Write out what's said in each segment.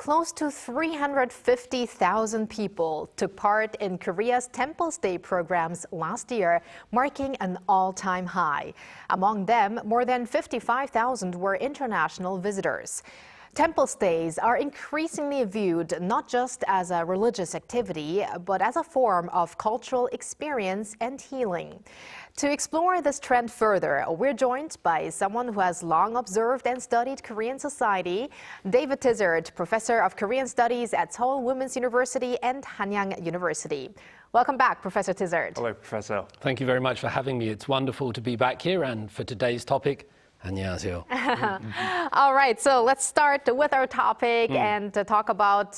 close to 350,000 people took part in Korea's temple stay programs last year, marking an all-time high. Among them, more than 55,000 were international visitors. Temple stays are increasingly viewed not just as a religious activity, but as a form of cultural experience and healing. To explore this trend further, we're joined by someone who has long observed and studied Korean society, David Tizzard, Professor of Korean Studies at Seoul Women's University and Hanyang University. Welcome back, Professor Tizzard. Hello, Professor. Thank you very much for having me. It's wonderful to be back here, and for today's topic, 안녕하세요. All right, so let's start with our topic and talk about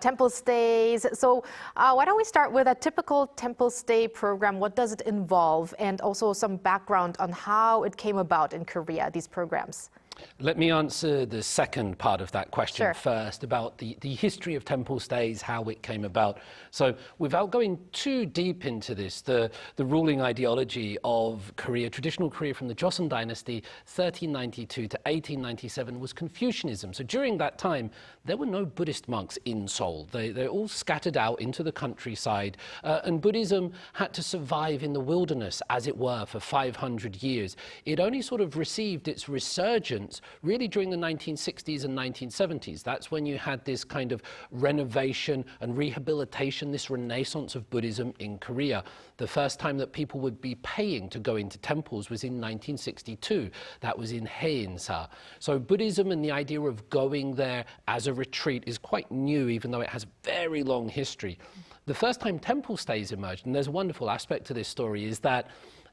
temple stays. So why don't we start with a typical temple stay program? What does it involve? And also some background on how it came about in Korea, these programs. Let me answer the second part of that question Sure. first, about the history of temple stays, how it came about. So without going too deep into this, the ruling ideology of Korea, traditional Korea from the Joseon dynasty, 1392 to 1897, was Confucianism. So during that time, there were no Buddhist monks in Seoul. They're all scattered out into the countryside, and Buddhism had to survive in the wilderness, as it were, for 500 years. It only sort of received its resurgence really during the 1960s and 1970s. That's when you had this kind of renovation and rehabilitation, this renaissance of Buddhism in Korea. The first time that people would be paying to go into temples was in 1962. That was in Haeinsa. So Buddhism and the idea of going there as a retreat is quite new, even though it has a very long history. The first time temple stays emerged, and there's a wonderful aspect to this story, is that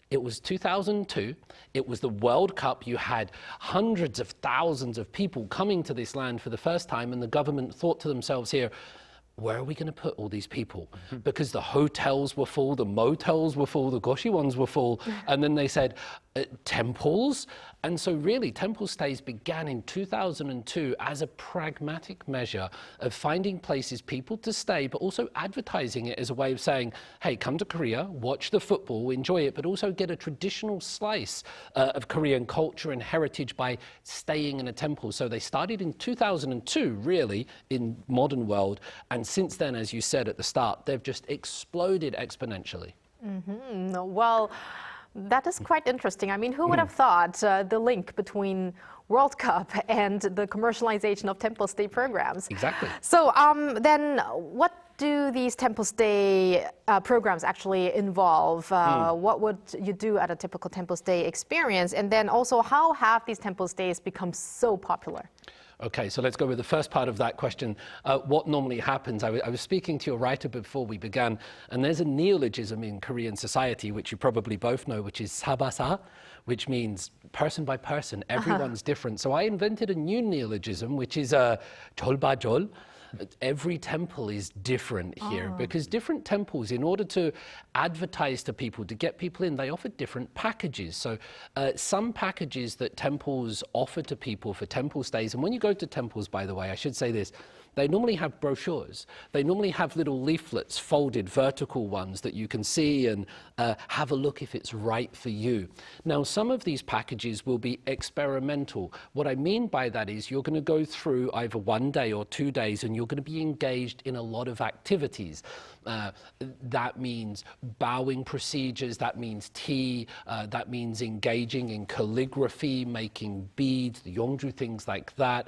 it was 2002, it was the World Cup, you had hundreds of thousands of people coming to this land for the first time, and the government thought to themselves here, where are we going to put all these people? Because the hotels were full, the motels were full, the goshwons were full, and then they said, temples? And so really, temple stays began in 2002 as a pragmatic measure of finding places people to stay, but also advertising it as a way of saying, hey, come to Korea, watch the football, enjoy it, but also get a traditional slice of Korean culture and heritage by staying in a temple. So they started in 2002, really, in modern world, and since then, as you said at the start, they've just exploded exponentially. Well, that is quite interesting. I mean, who would have thought the link between World Cup and the commercialization of temple stay programs? Exactly. So then what do these temple stay programs actually involve? What would you do at a typical temple stay experience? And then also, how have these temple stays become so popular? Okay, so let's go with the first part of that question. What normally happens, I was speaking to your writer before we began, and there's a neologism in Korean society, which you probably both know, which is sabasa, which means person by person, everyone's different. So I invented a new neologism, which is jolbajol. Every temple is different here because different temples, in order to advertise to people, to get people in, they offer different packages. So some packages that temples offer to people for temple stays, and when you go to temples, by the way, I should say this, they normally have brochures. They normally have little leaflets, folded vertical ones that you can see and have a look if it's right for you. Now, some of these packages will be experimental. What I mean by that is you're going to go through either 1 day or 2 days and you're going to be engaged in a lot of activities. That means bowing procedures, that means tea, that means engaging in calligraphy, making beads, the Yongju, things like that.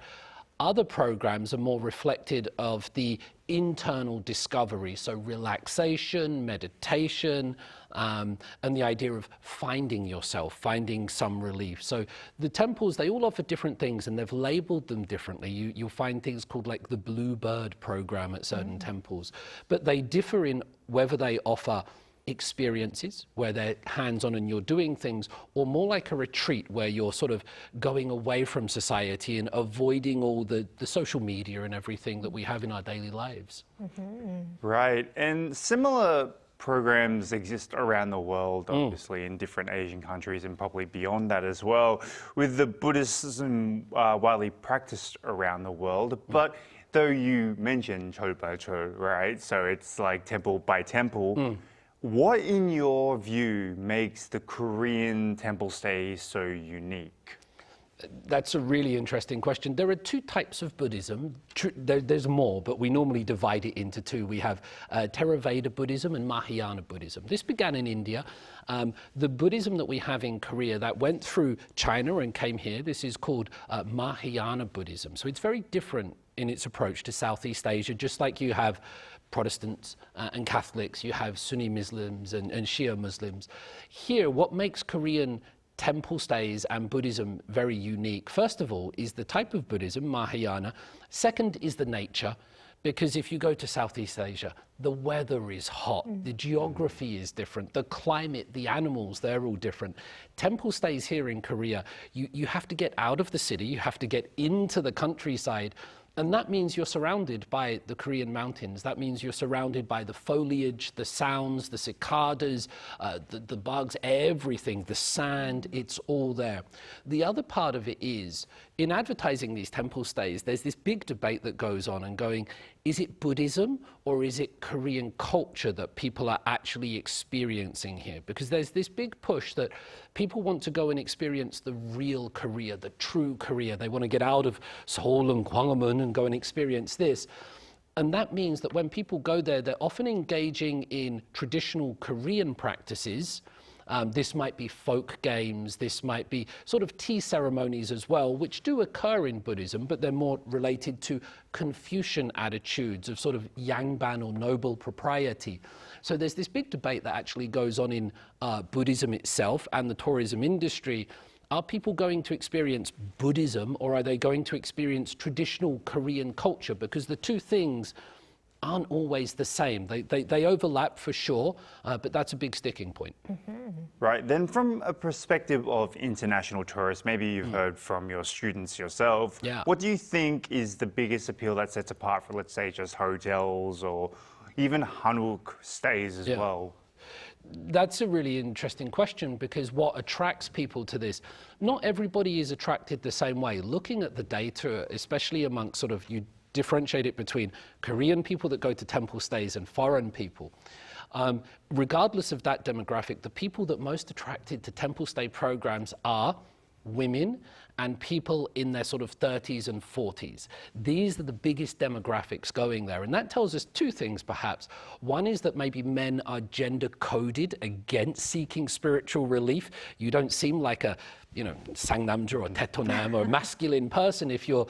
Other programs are more reflected of the internal discovery, so relaxation, meditation, and the idea of finding yourself, finding some relief. So the temples, they all offer different things, and they've labeled them differently. You'll find things called like the Blue Bird program at certain temples, but they differ in whether they offer experiences where they're hands-on and you're doing things, or more like a retreat where you're sort of going away from society and avoiding all the social media and everything that we have in our daily lives. Right, and similar programs exist around the world, obviously, in different Asian countries and probably beyond that as well, with the Buddhism widely practiced around the world. But though you mentioned Cholbacho, right, so it's like temple by temple, what, in your view, makes the Korean temple stay so unique? That's a really interesting question. There are two types of Buddhism. There's more, but we normally divide it into two. We have Theravada Buddhism and Mahayana Buddhism. This began in India. The Buddhism that we have in Korea that went through China and came here, this is called Mahayana Buddhism. So it's very different in its approach to Southeast Asia, just like you have Protestants and Catholics, you have Sunni Muslims and Shia Muslims. Here, what makes Korean temple stays and Buddhism very unique, first of all, is the type of Buddhism, Mahayana. Second is the nature, because if you go to Southeast Asia, the weather is hot, the geography is different, the climate, the animals, they're all different. Temple stays here in Korea, you have to get out of the city, you have to get into the countryside. And that means you're surrounded by the Korean mountains. That means you're surrounded by the foliage, the sounds, the cicadas, the bugs, everything, the sand, it's all there. The other part of it is, in advertising these temple stays, there's this big debate that goes on and going, is it Buddhism or is it Korean culture that people are actually experiencing here? Because there's this big push that people want to go and experience the real Korea, the true Korea. They want to get out of Seoul and Gwanghwamun and go and experience this. And that means that when people go there, they're often engaging in traditional Korean practices. This might be folk games, this might be sort of tea ceremonies as well, which do occur in Buddhism, but they're more related to Confucian attitudes of sort of yangban or noble propriety. So there's this big debate that actually goes on in Buddhism itself and the tourism industry. Are people going to experience Buddhism or are they going to experience traditional Korean culture? Because the two things aren't always the same. They overlap for sure, but that's a big sticking point. Right, then from a perspective of international tourists, maybe you've heard from your students yourself, what do you think is the biggest appeal that sets apart for, let's say, just hotels or even Hanok stays as well? That's a really interesting question, because what attracts people to this, not everybody is attracted the same way. Looking at the data, especially amongst sort of, you differentiate it between Korean people that go to temple stays and foreign people. Regardless of that demographic, the people that most attracted to temple stay programs are women and people in their sort of 30s and 40s. These are the biggest demographics going there. And that tells us two things, perhaps. One is that maybe men are gender coded against seeking spiritual relief. You don't seem like a, sangnamja or tetonam or a masculine person if you're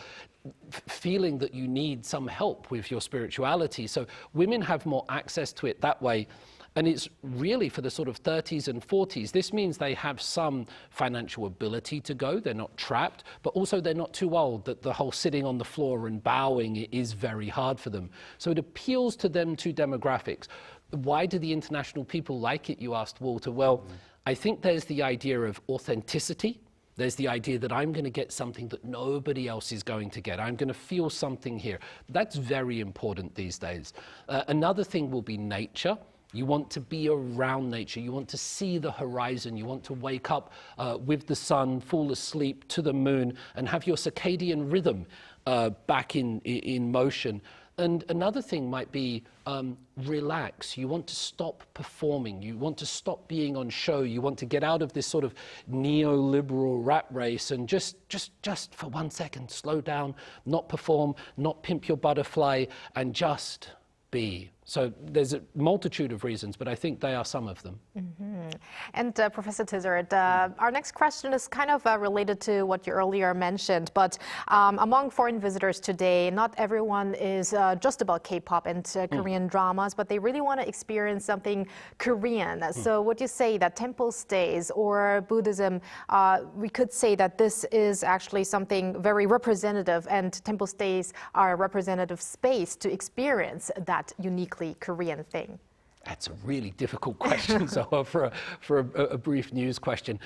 feeling that you need some help with your spirituality. So women have more access to it that way. And it's really for the sort of 30s and 40s. This means they have some financial ability to go. They're not trapped, but also they're not too old that the whole sitting on the floor and bowing is very hard for them. So it appeals to them two demographics. Why do the international people like it, you asked, Walter? Well, I think there's the idea of authenticity. There's the idea that I'm going to get something that nobody else is going to get. I'm going to feel something here. That's very important these days. Another thing will be nature. You want to be around nature. You want to see the horizon. You want to wake up with the sun, fall asleep to the moon, and have your circadian rhythm back in motion. And another thing might be relax. You want to stop performing. You want to stop being on show. You want to get out of this sort of neoliberal rat race and just for 1 second, slow down, not perform, not pimp your butterfly, and just be. So there's a multitude of reasons, but I think they are some of them. And Professor Tizzard, our next question is kind of related to what you earlier mentioned, but among foreign visitors today, not everyone is just about K-pop and Korean dramas, but they really want to experience something Korean. So would you say that temple stays or Buddhism, we could say that this is actually something very representative, and temple stays are a representative space to experience that unique Korean thing? That's a really difficult question, so for a brief news question.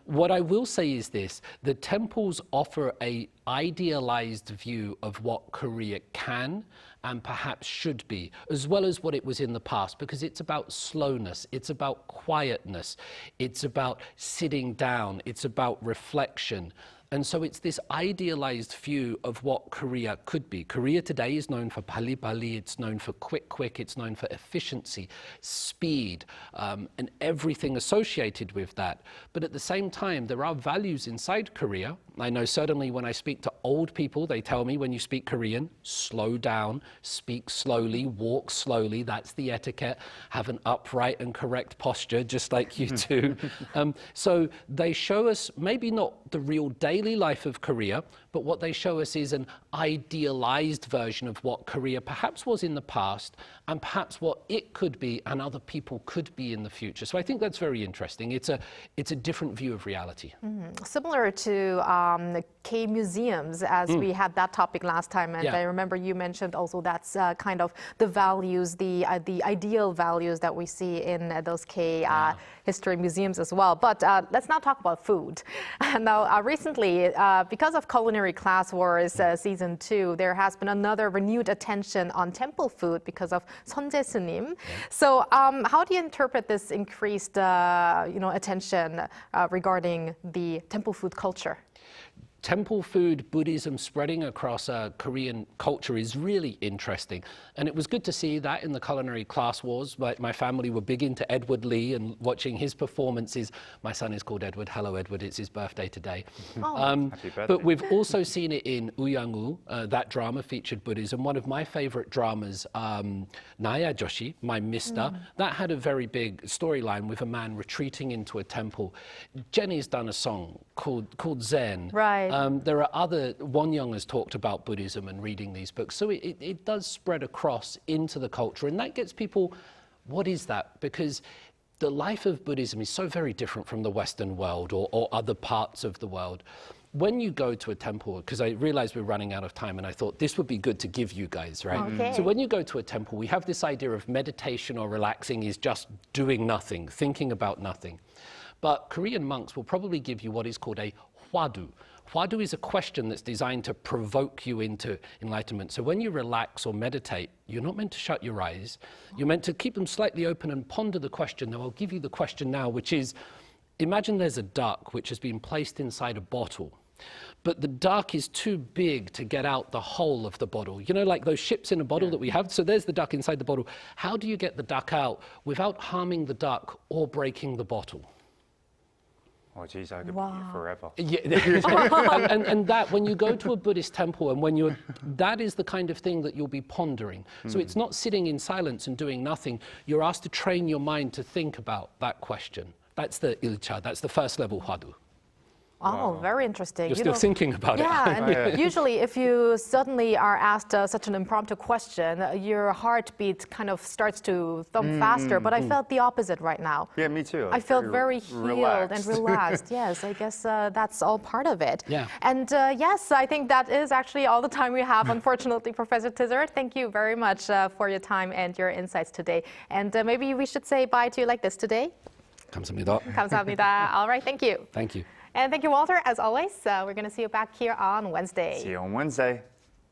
What I will say is this: the temples offer a idealized view of what Korea can and perhaps should be, as well as what it was in the past, because it's about slowness, it's about quietness, it's about sitting down, it's about reflection. And so it's this idealized view of what Korea could be. Korea today is known for pali, it's known for quick, it's known for efficiency, speed, and everything associated with that. But at the same time, there are values inside Korea. I know certainly when I speak to old people, they tell me when you speak Korean, slow down, speak slowly, walk slowly, that's the etiquette, have an upright and correct posture, just like you do. So they show us maybe not the real daily life of Korea, but what they show us is an idealized version of what Korea perhaps was in the past, and perhaps what it could be and other people could be in the future. So I think that's very interesting. It's a different view of reality. Similar to the K-museums, as we had that topic last time, and I remember you mentioned also that's kind of the values, the ideal values that we see in those K history museums as well. But let's now talk about food. Now, recently, because of Culinary Class Wars Season 2, there has been another renewed attention on temple food because of 선제 스님. So how do you interpret this increased attention regarding the temple food culture? Temple food Buddhism spreading across Korean culture is really interesting. And it was good to see that in the Culinary Class Wars. My family were big into Edward Lee and watching his performances. My son is called Edward. Hello, Edward. It's his birthday today. Happy birthday. But we've also seen it in Uyangwoo. That drama featured Buddhism. One of my favorite dramas, Naya Joshi, My Mister, that had a very big storyline with a man retreating into a temple. Jenny's done a song called Zen. Right. There are other, Wonyoung has talked about Buddhism and reading these books. So it does spread across into the culture. And that gets people, what is that? Because the life of Buddhism is so very different from the Western world or other parts of the world. When you go to a temple, because I realized we're running out of time and I thought this would be good to give you guys, right? Okay. So when you go to a temple, we have this idea of meditation or relaxing is just doing nothing, thinking about nothing. But Korean monks will probably give you what is called a hwadu. Hwadu is a question that's designed to provoke you into enlightenment. So when you relax or meditate, you're not meant to shut your eyes. You're meant to keep them slightly open and ponder the question. Now, I'll give you the question now, which is, imagine there's a duck which has been placed inside a bottle. But the duck is too big to get out the whole of the bottle. You know, like those ships in a bottle that we have? So there's the duck inside the bottle. How do you get the duck out without harming the duck or breaking the bottle? Oh, geez, I could be here forever. Yeah. and that, when you go to a Buddhist temple and that is the kind of thing that you'll be pondering. So it's not sitting in silence and doing nothing. You're asked to train your mind to think about that question. That's the ilcha, that's the first level hwadu. Oh, very interesting. You're still thinking about it. And usually if you suddenly are asked such an impromptu question, your heartbeat kind of starts to thump faster, but I felt the opposite right now. Yeah, me too. I felt very healed and relaxed. Yes, I guess that's all part of it. Yeah. And yes, I think that is actually all the time we have, unfortunately, Professor Tizzard. Thank you very much for your time and your insights today. And maybe we should say bye to you like this today. 감사합니다. 감사합니다. All right, thank you. Thank you. And thank you, Walter. As always, we're going to see you back here on Wednesday. See you on Wednesday.